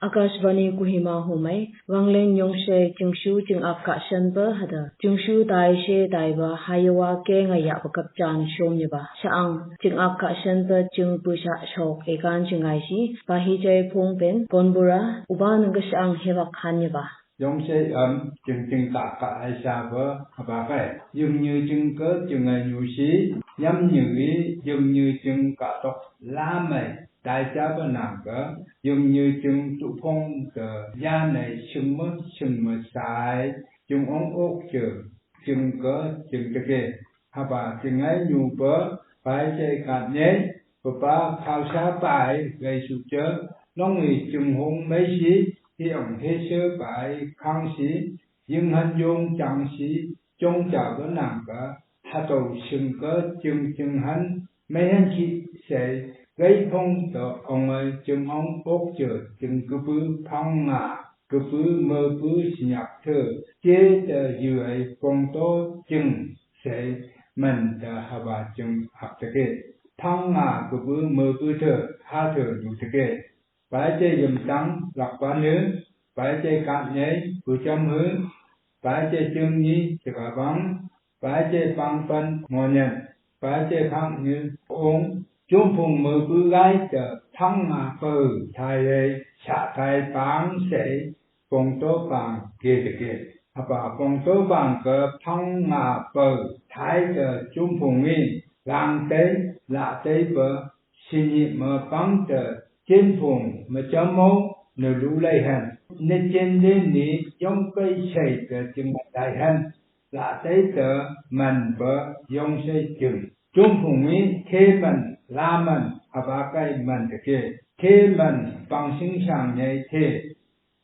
Akashvani Kuhima Humai, Wangling Yongshe, Jungshu, Jung Afka Shenba Hada, Jungshu Dai She Daiba, Hayawa Gang a Yapakap Jan Shomyaba, Shang, Jung Afka Shenba, Jung Busha Shok, Egan Jungaishi, Bahijay Pongben, Gonbura, Uban Gashang Heva Kanyaba. Yongshe Jung Taka Aishaba, Habakai, Jung Jung Ker, Jung Yushi, Yam Yui, Jung Katok, Lame. Đại gia bên nàng cỡ dùng như chừng tụ phong cỡ gia này sừng mơ sai chừng ống ốc chừng cỡ chừng cái kề hà bà chừng ấy nhu bớ phải chơi cạn nhé bà khao xá bài gây sụt chớ nó người chừng hôn mấy xí thì ông thế sơ bài khang xí nhưng hành dung chẳng xí trong chào bên nàng cỡ hà tổ sừng cỡ chừng hành mấy hành chị sẽ gây phong tờ ông ấy chừng ông ốc chừng cứ bứ phong cứ bứ mơ bứ nhập thơ chế tờ dư ấy phong tố chừng sẽ mình tờ hà bà chừng học thực kê phong cứ bứ mơ bứ thơ ha thơ đủ thực kê phải chế dùm trắng lọc quá nữ phải chế cạn nháy của châm hứ phải chế chưng nhi thì cả vắng phải chế băng phân ngồi nhận phải chế khăn như uống chúng phùng mơ bư gái chờ thăng phừ thai lê xạ thai bán sẽ phong tố bằng kia bà phong tố bằng cờ thăng phừ thai chờ chúng phùng nghi làng tế lạ tế bờ xin nhị mơ bắn chờ trên phùng mà chấm mốt nửa lũ lây hành nên trên đến ní giống cây xây chờ chừng đại hành lạ tế chờ mình bờ giống xây chừng chúng phùng nghi thế mình la mình bà cái mình cái thế mình bằng sinh sản nhảy thế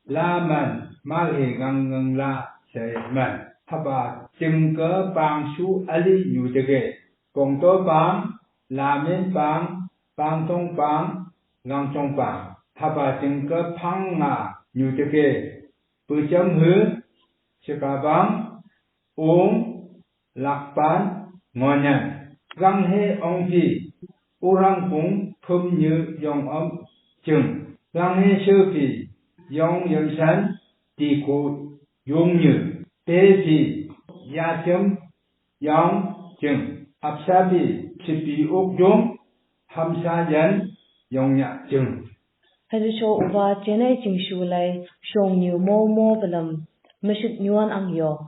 la mình mà hệ găng la sẽ mình bà chừng cỡ bằng số ali nhiều cái cùng tôi bằng la men bằng tông bằng ngang trong bằng bà chừng cỡ phăng nhiều cái bữa chấm hứa sẽ cả bằng uống lạc bán ngon nhận găng hệ ông gì Orang cũng thơm như dòng ấm chừng lăng hê sơ phì dòng dân sẵn tì cụ dùng như tế phì gia chấm dòng chừng áp xa phì sĩ phì ốc dũng hâm xa dân dòng nhạc chừng Hãy cho uva chene chừng shu lai shong như mô balam meshut nyuan ang yo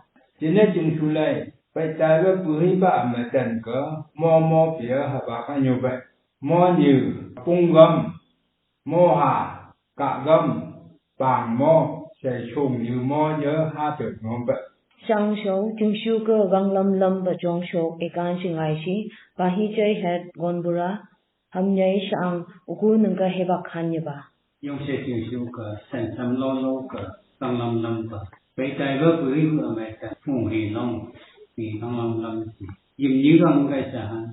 chene chừng shu lai phải tài với bùi bà mà tần cỡ mô phía hà bà khá nhiều vậy mô như cung gâm mô hà cả gâm bảng mô sẽ trùng như mô nhớ ha tử ngôn vậy sang số chung shu cơ vang lâm và trong số ekan sinh ai si và hi chơi hết gonbura ham nhảy sang uku nâng ka heba khan như ba yung sẽ chung shu cơ sản sam lo cơ vang lâm và vậy tài với bùi bà mà tần phùng hì long thì vang lâm dùng như rong cái sản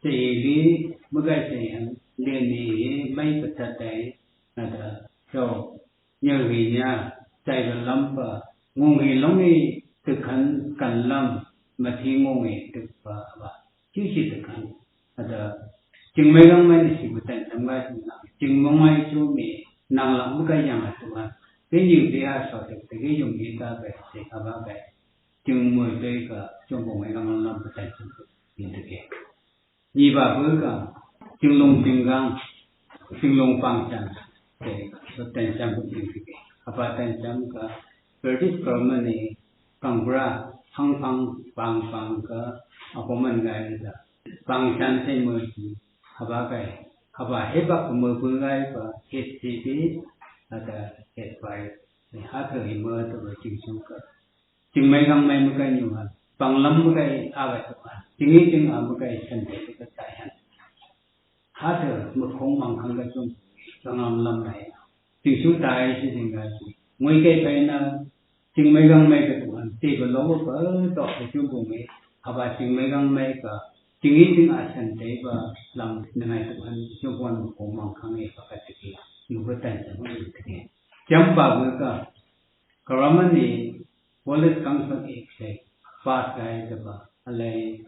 thì lý mới cái sản liền thì mấy vật thật đấy là rồi nhờ vì nha chạy vào lâm và ngôn nghề lắm thì thực hành cần lâm mà thi ngôn nghề thực và chứ chỉ thực hành là chừng mấy năm mấy thì có thể tham gia chừng mong mai cho mẹ năng lắm cái dạng là tụi cái nhiều thì sao thì cái dùng gì ta về thì các bạn về chừng 10 cây cả trong vòng mấy năm có thể hiện thực hiện như bà với cả chừng lông chừng gang chừng lông phẳng chẳng để có thể xem được hiện thực hiện apa tên chấm cả British government này càng ra phăng phẳng cả apa mình cái là phẳng chẳng thấy mới apa cái apa hết bác mới vừa cái và hết gì là hết phải hát thời mơ từ chừng xuống cả chừng mấy năm mấy cái nhiều hơn bằng lắm cái vậy chừng ấy chừng cái thân thể cái tài hành hát thời một không bằng không cái chung trong năm này chừng xuống tài thì thành cái mấy cái phải là chừng mấy năm mấy cái tuần thì vào lâu ở đó thì chung cùng ấy và chừng mấy năm mấy cái chừng ấy chừng thân thể và làm này tuần chung quanh một không bằng không ấy phải thực hiện nhiều cái tài sản mới thực hiện chấm vào với cái Keramat ni boleh kangsan ekse pas gaya jaba alai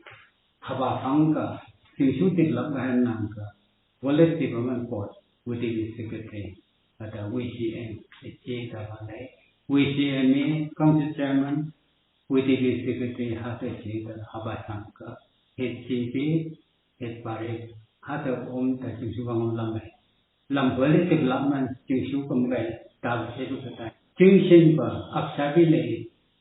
khaba angka singsu tiklap gahan nangka boleh development board with the secretary ada WCM CJ tabale WCM ni council chairman WTP secretary hata jeda habasangka HCP HPARE hata ta jingsu bang lambale development jingsu kamgai ta sedu kata jingshin ba aksabi le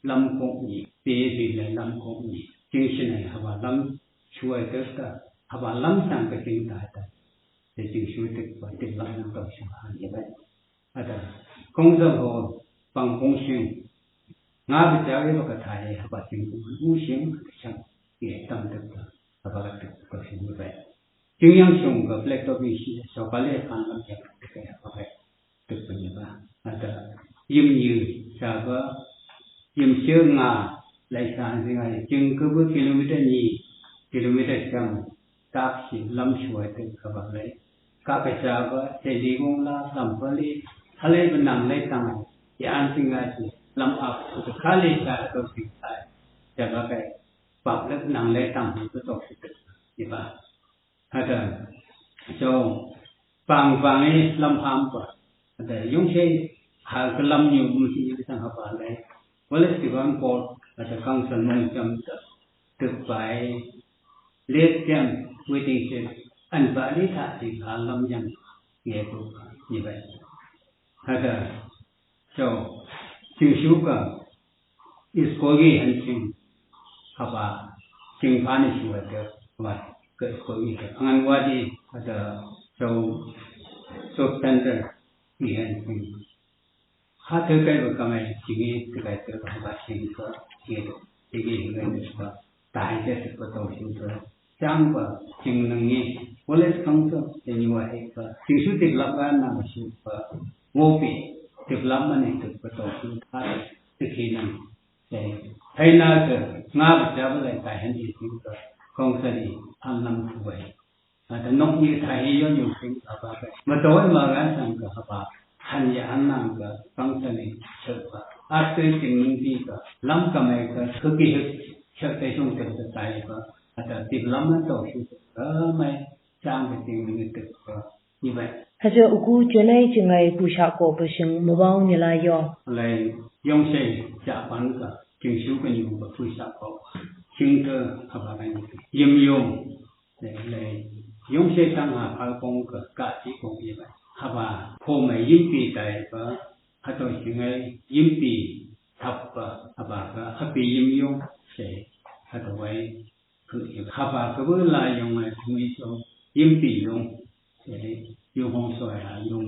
lam kong ni pe le lam kong ni jingshin ai haba lam chuai ta haba lam sang ka jing ta ta jingsu te ba development ta sha ni ba ada kong sa ho bang kong shin nga bi ja ye ba ta ye haba jing u shin shan ye tam ta haba ka ta shin ni ba jing yang shong ka black to bi shi so ka le kan lam ya ka ya ba ta pa ni ba ada yim như sa ba yim xiu nga lai san sing ai jing ke bu kilometer ni kilometer cham tap si lam shuai te ka ba le ka ka sa ba se li gong la sam pa li hale ba nang lai tang ya an sing ai si lam ap ka kha le sa to si ai ja ba kai pa le nang lai tang to to si te ni ba ada so bang bang ni lam ham ba ada yong sei ha kelam nyu musi sang apa lai wala siwan ko ada kang san mong jam te bai let jam waiting se an ba li tha si lam yang ye tu ni bai ada so jing shu ka is ko gi han sing haba jing pha ni shu de ba ke ko gi angan wa di ada so tender ni han sing hata kai ba kamai jingi kai te ba ba sing ko ye de ge ge ne ba dai je se ko to shu to chang ba jing nang ni wala kang so de ni wa he ba jing shu de la ba na shu ba ngo pi development ni te ko to shu ta te ke nang de hai na ke nga ba ja ba lai kai han ji sing ko kong sa ni an nam thu bai ada nok ni thai yo yu sing ba ba ma to ma ga sang ka ba han ya an nang ka function ni chot ba ate ting ning bi ka lam ka mai ka thuki he chot te sung te tai ba ada development to shu ka mai chang be ting ning te ka ni ba ha je uku chenai chingai ku sha ko ba sing mo baung ni la yo lai yong sei ja ban ka jing shu ka ni ba pu sha ko jing te ha ba ni yim yong lai yong sei tang ha phal kong ka ji kong ni ba haba ko mai yim pi tai ba ha to sing ai yim pi thap ba haba ka happy yim yong se ha to wai ku haba ka bu la yong ai thmi so yim pi yong se yo hong so ya yong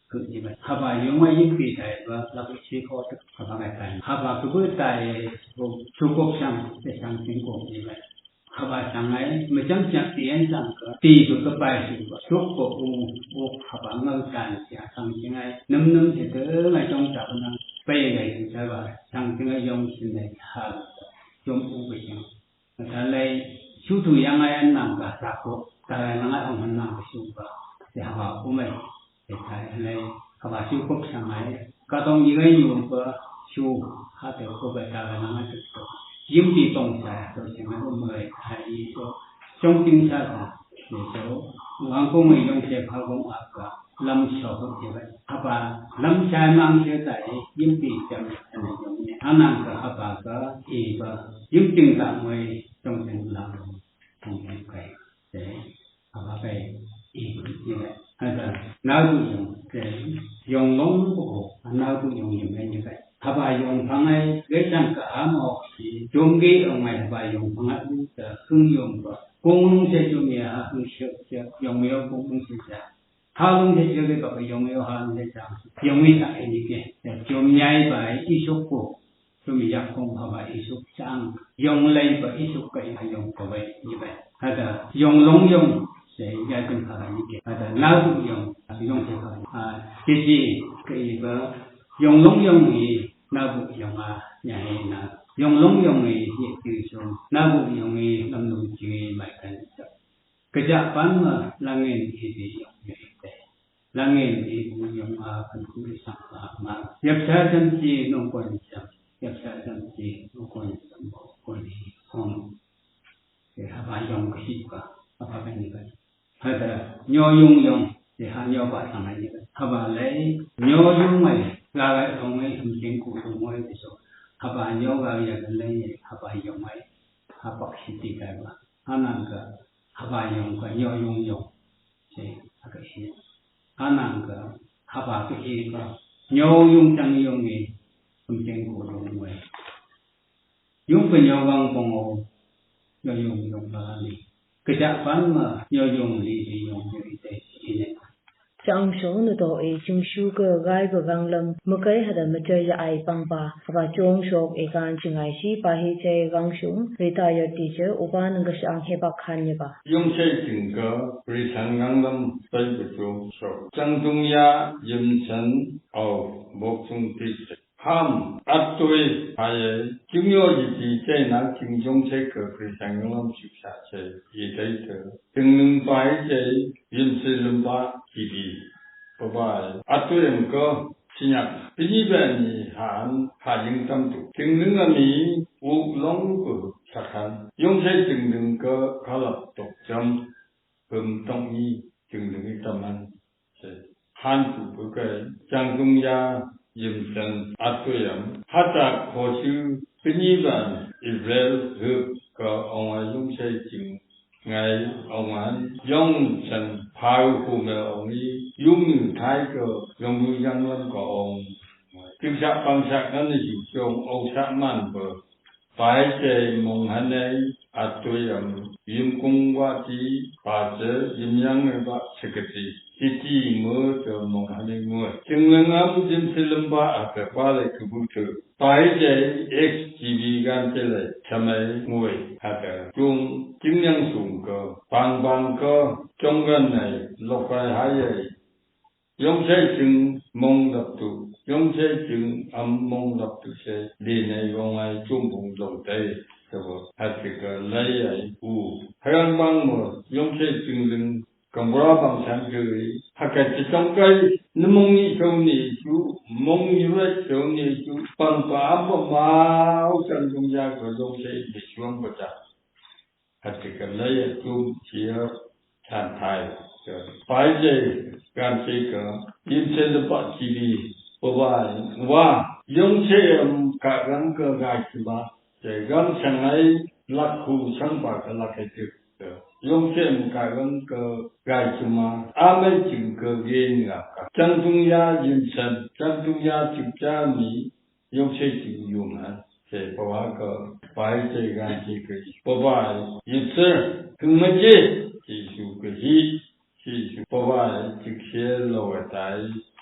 ku ni ba haba yong ai yim pi tai ba la bu chi ko ta haba ka tai haba ka bu tai bo chu kok sang se sang sing ko ni ba haba sang ai ma chang chang tien sang ka ti bu ka pai su ba chok ko u haba ngau kan sia sang sing ai num num se te ngai trong ta na pai ngai su sa ba sang sing ai yong sin nei ha yong u ba yang ta lai chu tu yang ai an nang ka sa ko ta na ngai ong han nang su ba se haba u mai se tai lai haba chu kok sang ai ka tong yi ngai nyu ba chu ha te ko ba ta na ngai tu yim pi tong sa to sing ai u mai hai so trong tinh sa ka ni so wang ko mai yong se pha gong a ka lam so ho je ba haba lam sa mang se tai yim pi cham an yong ne anang ka haba ka e ba yim ting ta mai trong sing lam thong kai se haba kai e ni ba ada na bu yong long ko na bu yong yim ni ba haba yong phang ai ge sang ka a mo si jong ge ong mai haba yong phang ai ta khung yong ba kong long se jong ya hung se yong me kong long se ja ha long se je ge ka yong me ha long se ja yong me ta ai ni ke jong nyai ba i shok ko jong mi yak kong haba i shok chang yong lai ba i shok kai ha yong ko bai ni ba ada yong long yong se ya jong ha ni ke ada na bu yong se ha ji ji ke ba yong long yong ni na bu yong a nya he na yong long yong ni ye ti so na bu yong ni lam lu ji mai kan sa ka ja pan ma la ngen ti ti yong ye te la ngen ti bu yong a kan ku sa ma yap sa chan ji nong ko ni sa yap sa chan ji nong ko ni sa ko ni hong ke ha ba yong ki ba ha ba ni ba ha da nyo yong yong de ha nyo ba sa mai ni ha ba lai 拉来同为从前古同为的时候，他把牛个也个人也，他把用来，他把是地改吧，他那个他把用个要用，是那个是，他那个他把这些个牛用当用的从前古同为，用不要忘帮我，要用把你，个家班嘛要用利用就一代一年。Chang shong no to e chung shu ke gai ke gang lam makai hada macha ya ai pang pa haba chong shok e kan chingai si pa hi che gang shung retired teacher uba nang ga sang he ba khan ye ba yong che jing ge pri chan gang lam bai bu chu so chang dung ya yim chen au mo chung ti ham at tui hai chung yo yi ji che na jing jong che ge pri chan gang lam chu sha che yi dai de jing nung bai che yim che lum ba ji bi ba ba at tui em ko 신약 비니변이 한 하징tam도 등등함이 우롱구 착한 용세 등등 그 갈압 독점 금동이 등등이 있다만 한국의 장동야 임선 아토염 하자 고수 비니변 이스라엘 그 엉아 용세 등 ngày ông anh dòng sân phao của mẹ ông ấy dùng thái cơ dòng người dân lên của ông tiếp sát bằng sát nó là chịu chung ông sát man bờ phải chạy mong hắn ấy tôi yếm cung qua tí bà sẽ yếm yang người bác sẽ cái gì chỉ mơ cho mong hắn ấy mơ chừng lần ấm yếm sẽ lâm ba phải qua lại cái bút thử phải chạy XGB gan chạy lại tham ấy ngồi chung chứng nhân sùng cơ bằng cơ trong gần này lộc phải hái ấy yong sẽ chừng mong đập tụ yong sẽ chừng âm mong đập tụ sẽ đi này vòng ai chung bụng dòng tây cho cái lấy ấy hay ăn bằng mà yong sẽ chừng đừng cầm bó bằng sáng cười cái chỉ trong cái nó mong như châu nhị chú mong như vậy châu nhị chú bằng phá máu chân trong gia của yong sẽ bị xuống vào chặt cái lấy ấy chung chia thành thai phải vậyการใช้ก็ยิ่งเช่นปัจจุบันเพราะว่ายังใช้การก็กายขึ้นมาแต่การช่างไอ้ลักคู่ช่างปากลักให้ถึกยังใช้การก็กายขึ้นมาไม่จึงก็เย็นกับจังตุงยายิ่งเช่นจังตุงยาจึงจะมียังใช้จึงอยู่นะแต่เพราะว่าก็ไปใช้การใช้ก็เพราะว่ายิ่งเช่นถึงไม่ใช่ที่สุดก็ที่เพราะว่าจิตเชื่อเราได้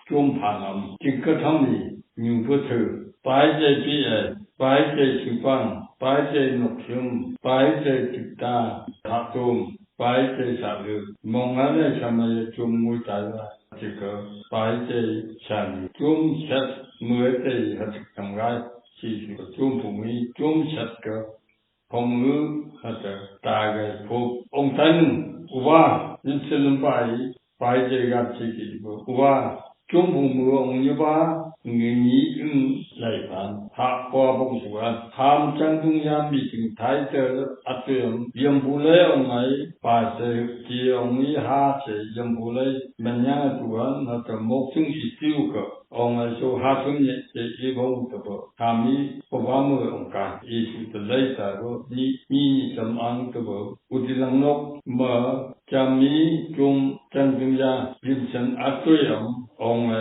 จมผ่านจิตก็ทำนี้อยู่เพื่อเธอไปใจพี่ไปใจสุฟังไปใจนกชุมไปใจจิตตาทักจมไปใจสาธุมองอะไรทำไมจมมือใจว่าจิตก็ไปใจฉันจมชัดมือใจหัดทำไรที่สุดจมผู้มีจมชัดก็พงมือหัดตาไงพบองค์ท่านว่ายิ่งเสื่อมไปใจกับชีวิตว่าจงภูมิองค์ยบาเงินนี้ไหลผ่านหากพอบุญส่วนทำจังตุงยามมีถึงไทยเจออัตยมยมบุเล่องไงป่าเสกจีองนี้หาเสยมบุเล่มันยังตัวนั้นจะมกซึ่งอิติวก็องไงโซหาซึ่งเนี่ยจะอีบงตัวทำมีปวามือองการอีสุดเลยแต่ก็นี่จำอังตัวอุติลังนกเมื่อจะมีจุงจังตุงยายิมฉันอัตยมองไง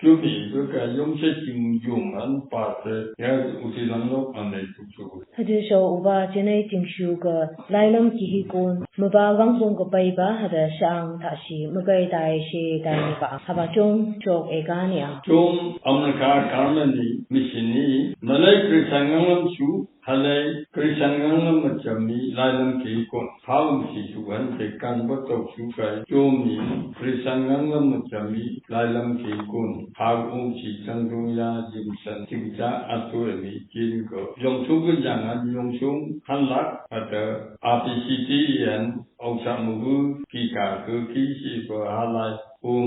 จุบีก็แกยงเช่นจึงยุ่งอันป่าเสยอุติลังนกอันไหนทุกชุดฮัดโชอุบาเจเนจิงชูกไลลมกิฮิกุนมบาวังคงก็ไปบาฮัดช่างทัชีมกายได้เชได้บาฮับจงโชกเอกานียจงอเมริกาการมันนี่มิชนีมาเลคริสต์งังชูฮัลโหลคริสต์งังมันจะมีไลลมกิฮิกุนข้าวมีชูวันเด็กกันวัดตกชูไกจงมีคริสต์งังมันจะมีไลลมกิฮิกุนข้าวองค์ที่จังตุงยาจิมสันจิงจ้าอัตตัวมีกินก็ยงชูก็อย่างนั้นยงชูฮันลักแต่อาภิสิทธิ์ยันองค์สมุกีกาคือกีสิก็ฮัลไล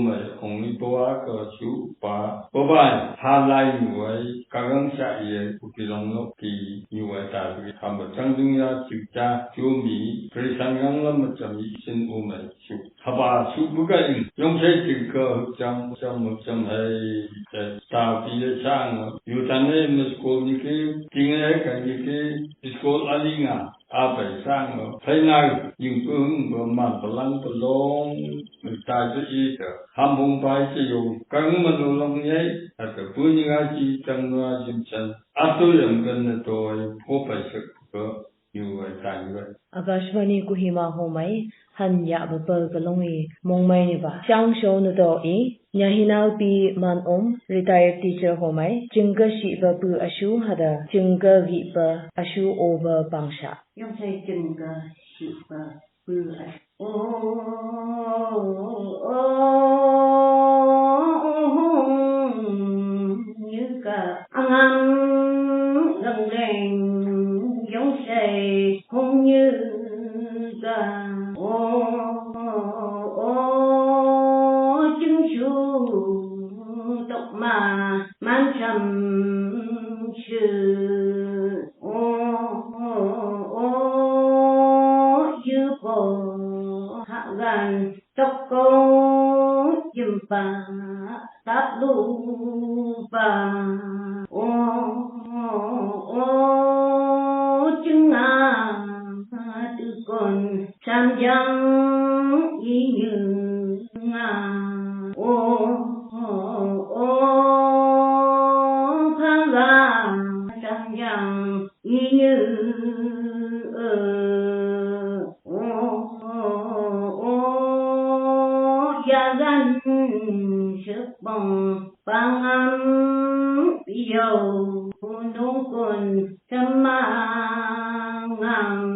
ไม่องค์ตัวก็ชูป่าเพราะว่าฮัลไลอยู่ไว้กังสะเอียอุกิลงนกกีอยู่ไว้ตาวิธรรมจังดุงยาจิจ้าจูมีคริสต์งังละมันจะมีสินไม่ชูฮับชูบุกอินยงใช้จิก个讲哎，大毕业上，有咱们school你去，今年看你去 school 阿里啊，阿北上哦，台南用不满不啷不隆，大致意的，汉蒙白只有刚我们弄耶，那个不应该去争啊竞争，阿都人跟那多破白色个。Akashvani Kohima Homai, Hanya Baba Galongi, Mongmai Niba, Chang Show Nadoi, Nyahinau Pi Man retired teacher Homai, Jinga Shiba Pu Ashu Hada, Jinga Vipa Ashu over Bangsha. Yung say Jinga Shiba Pu Ashu. Yuka Angam Gang Leng. Giống say không như ta chứng chú tộc mà mang trầm trừ dư bò hạ gan tộc cô dùm bà táp lưu bà chứng từ con trăm giang ý như phá ra trăm giang ý như gia gan sức bằng bằng âm dầu nông con trăm ngang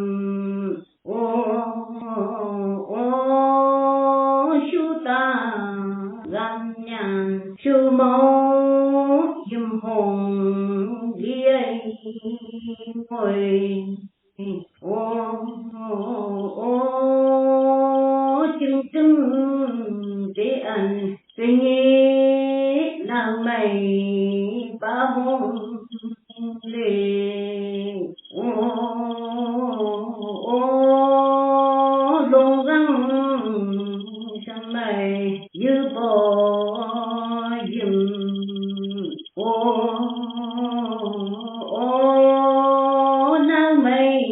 shu ta gan nhàn shu mong yum hồng lia ngồi chừng chừng để ăn tình nghĩa làm mày ba hôn lệ lông găng chẳng mày như bò dùm nang mày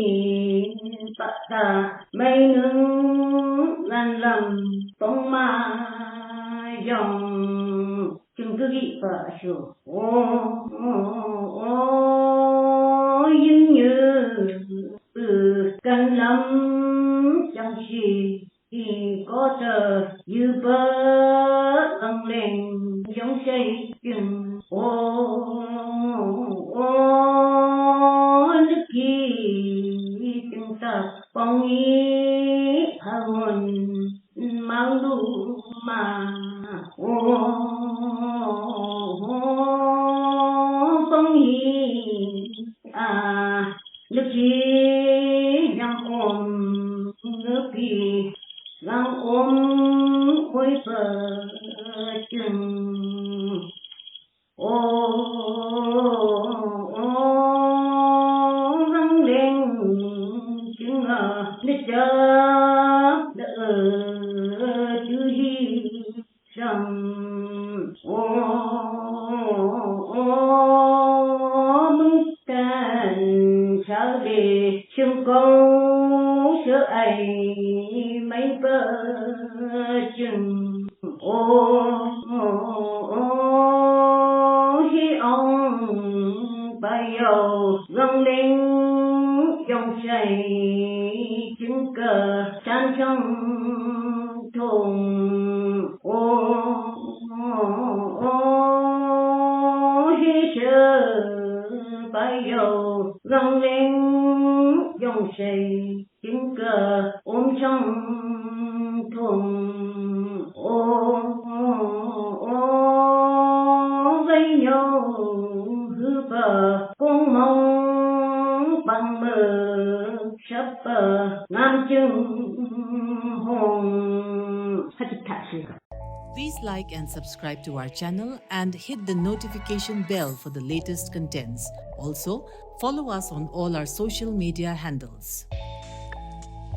bạc ta mày nương lan lầm bóng ma dòng chừng cứ ghi vợ sổ như từ căn lắm chẳng chỉ thì có chờ như bơ ăng lên giống xây chừng nước kỳ chừng ta phong ý hà hồn mang đủ mà phong ý nước kỳ nhang ôm nước kỳ gang ôm khối bờ chừng găng lên chừng nước chớp đỡ chữ hi sầm mừng tàn sao để chừng công sợ ai mấy bờ chừng hi ông bay dầu găng lên dòng chảy chứng cờ tan trong thùng hi chờ bay dầu găng lên dòng chảy chứng cờ ôm trong thùng với nhau hư bờ cũng mong bằng mơ sắp bờ ngắm chừng hồn hết thả sự. Please like and subscribe to our channel and hit the notification bell for the latest contents. Also, follow us on all our social media handles.